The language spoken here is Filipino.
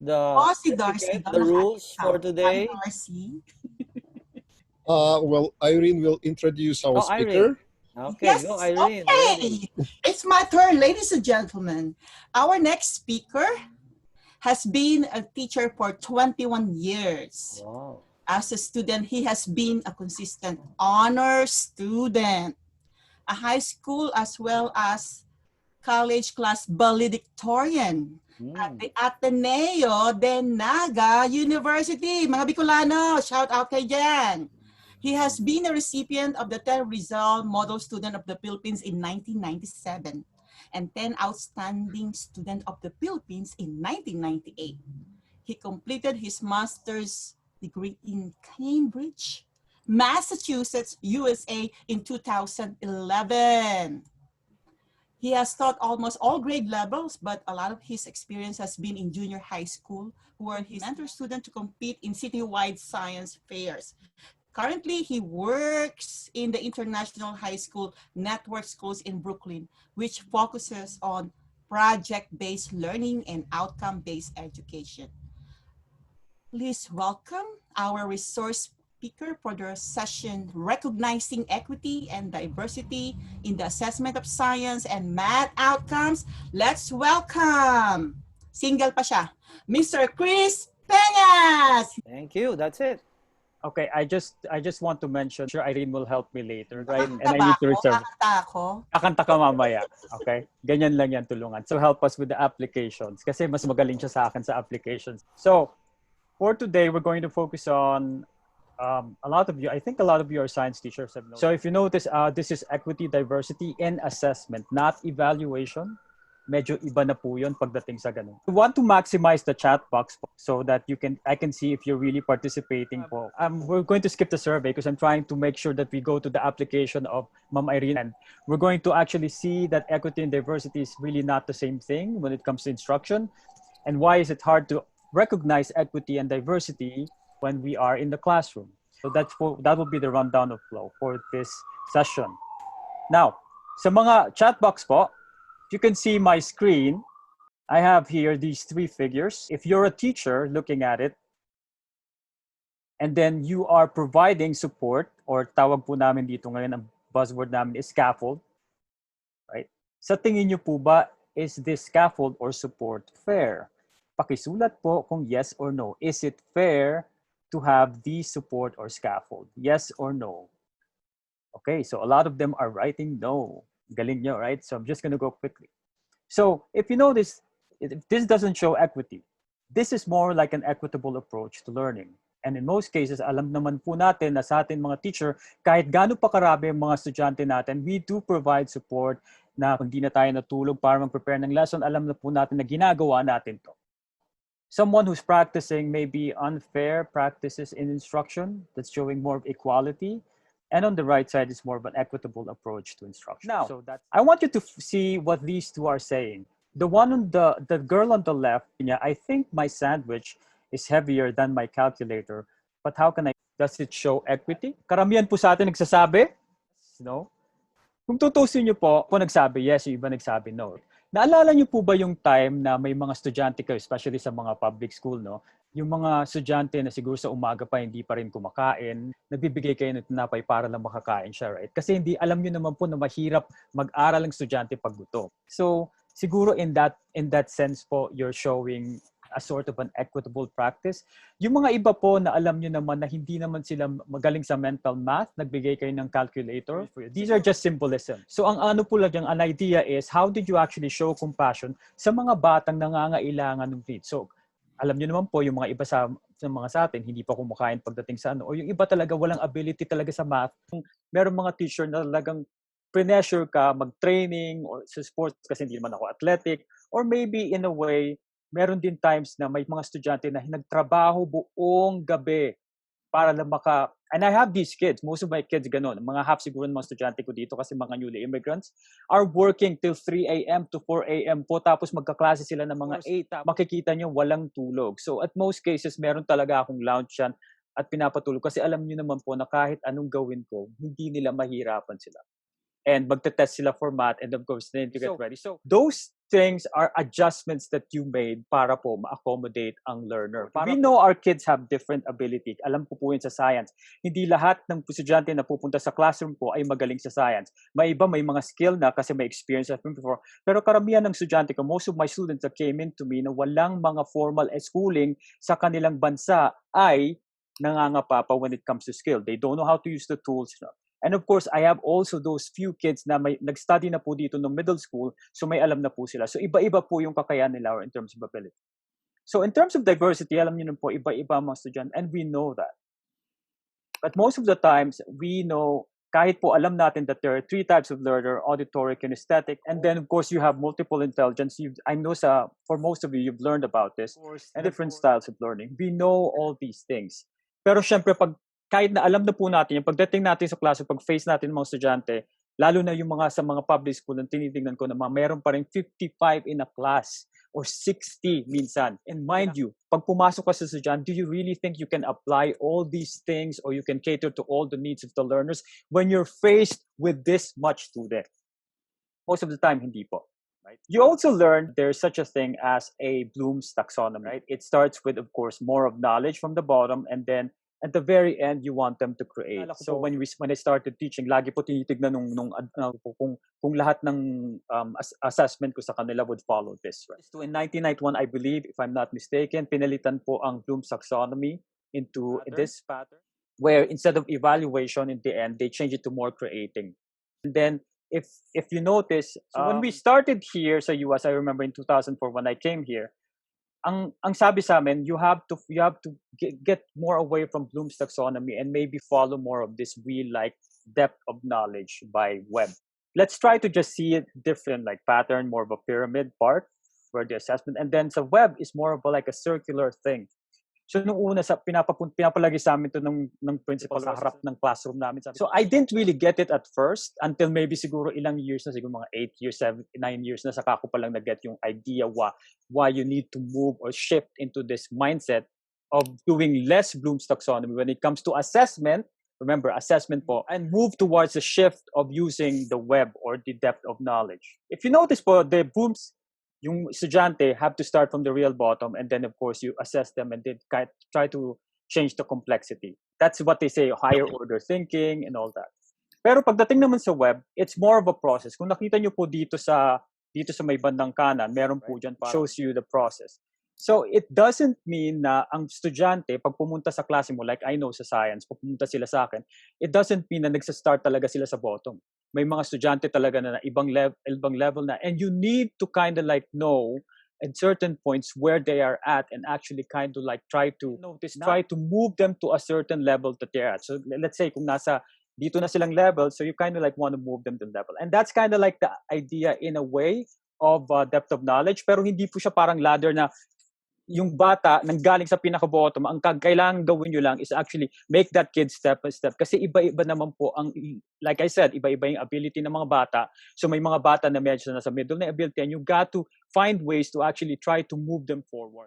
the Si Darcy. etiquette, the rules for today? Darcy. Well, Irene will introduce our Irene. speaker. Okay, Yes, go Irene. okay. Ready. It's my turn, ladies and gentlemen. Our next speaker has been a teacher for 21 years. Wow. As a student, he has been a consistent honor student, a high school as well as college class valedictorian at the Ateneo de Naga University. Mga Bicolano, shout out kay Jan. He has been a recipient of the 10 Rizal Model Student of the Philippines in 1997 and 10 Outstanding Student of the Philippines in 1998. He completed his master's degree in Cambridge, Massachusetts, USA in 2011. He has taught almost all grade levels, but a lot of his experience has been in junior high school, where he mentored students to compete in citywide science fairs. Currently, he works in the International High School Network Schools in Brooklyn, which focuses on project-based learning and outcome-based education. Please welcome our resource speaker for the session, Recognizing Equity and Diversity in the Assessment of Science and Math Outcomes. Let's welcome, single pa siya, Mr. Kris Penas. Thank you. That's it. Okay, I just want to mention, sure Irene will help me later, right? And I need to reserve. Kakanta ka mamaya. Okay? Ganyan lang yan, tulungan. So help us with the applications kasi mas magaling siya sa akin sa applications. So for today, we're going to focus on a lot of you, I think a lot of you are science teachers. So if you notice, this is equity, diversity, and assessment, not evaluation. Medyo iba na po yun pagdating sa ganun. We want to maximize the chat box so that I can see if you're really participating po. We're going to skip the survey because I'm trying to make sure that we go to the application of Ma'am Irene. And we're going to actually see that equity and diversity is really not the same thing when it comes to instruction. And why is it hard to recognize equity and diversity when we are in the classroom? So that will be the rundown of flow for this session. Now, sa mga chat box po, you can see my screen. I have here these three figures. If you're a teacher looking at it, and then you are providing support, or tawag po namin dito ngayon, ang buzzword namin is scaffold, right? Sa tingin niyo po ba, is this scaffold or support fair? Pakisulat po kung yes or no. Is it fair to have the support or scaffold? Yes or no? Okay, so a lot of them are writing no. Galing nyo, right? So I'm just going to go quickly. So if you notice, if this doesn't show equity, this is more like an equitable approach to learning. And in most cases, alam naman po natin na sa atin mga teacher, kahit gaano pa karami ang mga estudyante natin, we do provide support na kung di na tayo natulog para mag-prepare ng lesson, alam na po natin na ginagawa natin to. Someone who's practicing maybe unfair practices in instruction, that's showing more of equality. And on the right side is more of an equitable approach to instruction. Now, I want you to see what these two are saying. The one on the girl on the left, I think my sandwich is heavier than my calculator. But how can does it show equity? Karamihan po sa atin nagsasabi, no? Kung tutusin niyo po, kung nagsabi yes, yung iba nagsabi no. Naalala niyo po ba yung time na may mga estudyante kayo, especially sa mga public school, no? Yung mga estudyante na siguro sa umaga pa hindi pa rin kumakain, nagbibigay kayo ng tinapay para lang makakain siya, right? Kasi hindi alam niyo naman po na mahirap mag-aral ang estudyante pag gutom. So, siguro in that sense po, you're showing a sort of an equitable practice. Yung mga iba po na alam nyo naman na hindi naman sila magaling sa mental math, nagbigay kayo ng calculator. These are just symbolism. So ang ano po lang, an idea is, how did you actually show compassion sa mga batang nangangailangan ng need? So alam nyo naman po, yung mga iba sa mga sa atin, hindi pa kumakain pagdating sa ano. O yung iba talaga, walang ability talaga sa math. Meron mga teacher na talagang pressure ka mag-training or sa sports kasi hindi naman ako athletic. Or maybe in a way, meron din times na may mga estudyante na nagtrabaho buong gabi para lang and I have these kids, most of my kids ganun, mga half siguro ng mga estudyante ko dito kasi mga newly immigrants are working till 3 a.m. to 4 a.m. po tapos magkaklase sila ng mga 8, makikita nyo walang tulog. So at most cases, meron talaga akong lounge yan at pinapatulog kasi alam nyo naman po na kahit anong gawin ko, hindi nila mahirapan sila. And magte-test sila for math and of course, they need to get ready. So those things are adjustments that you made para po ma-accommodate ang learner. We know our kids have different ability. Alam ko po yun sa science. Hindi lahat ng estudyante na pupunta sa classroom po ay magaling sa science. May iba, may mga skill na kasi may experience na before. Pero karamihan ng estudyante ko, most of my students that came into me na walang mga formal schooling sa kanilang bansa ay nangangapa pa when it comes to skill. They don't know how to use the tools. And of course, I have also those few kids na may nag-study na po dito ng middle school, so may alam na po sila. So iba-iba po yung kakayahan nila in terms of ability. So in terms of diversity, alam niyo na po, iba-iba ang mga estudyante, and we know that. But most of the times, we know, kahit po alam natin that there are 3 types of learner: auditory, kinesthetic, and then of course you have multiple intelligence. I know for most of you, you've learned about this, and different styles of learning. We know all these things. Pero syempre, kahit na alam na po natin, yung pagdating natin sa klase, pag-face natin ng mga estudyante, lalo na yung mga sa mga public school, na tinitingnan ko na meron pa rin 55 in a class or 60 minsan. And mind you, pag pumasok ka sa estudyante, do you really think you can apply all these things or you can cater to all the needs of the learners when you're faced with this much student? Most of the time, hindi po. Right? You also learn there's such a thing as a Bloom's taxonomy. Right? It starts with, of course, more of knowledge from the bottom, and then at the very end, you want them to create. So when I started teaching, lagi po tinitignan kung lahat ng assessment ko sa kanila would follow this. Right? So in 1991, I believe, if I'm not mistaken, pinalitan po ang Bloom's taxonomy into this pattern, where instead of evaluation in the end, they change it to more creating. And then if you notice, when we started here sa US, I remember in 2004 when I came here, ang sabi sa amin, you have to get more away from Bloom's taxonomy and maybe follow more of this real-like depth of knowledge by Webb. Let's try to just see it different, like pattern, more of a pyramid part where the assessment, and then sa Webb is more of like a circular thing. So nung una pinapalagi sa amin to ng principal sa harap ng classroom namin. So I didn't really get it at first until maybe siguro ilang years na, siguro mga 8 years, 7, 9 years na, saka ko palang na-get yung idea why you need to move or shift into this mindset of doing less Bloom's taxonomy when it comes to assessment. Remember, assessment po, and move towards a shift of using the web or the depth of knowledge. If you notice po, the Bloom's, yung estudyante have to start from the real bottom, and then of course you assess them and then try to change the complexity. That's what they say, higher order thinking and all that. Pero pagdating naman sa web, it's more of a process. Kung nakita nyo po dito sa may bandang kanan, meron po dyan, shows you the process. So it doesn't mean na ang estudyante, pag pumunta sa klase mo, like I know sa science, pag pumunta sila sa akin, it doesn't mean na nagsa-start talaga sila sa bottom. May mga estudyante talaga na ibang level na, and you need to kind of like know at certain points where they are at and actually kind of like try to move them to a certain level that they're at. So let's say kung dito na silang level, so you kind of like want to move them to level. And that's kind of like the idea in a way of depth of knowledge, pero hindi po siya parang ladder na yung bata nanggaling sa pinaka-bottom, ang kailangan gawin nyo lang is actually make that kid step by step. Kasi iba-iba naman po ang, like I said, iba-iba yung ability ng mga bata. So may mga bata na medyo nasa middle na ability, and you got to find ways to actually try to move them forward.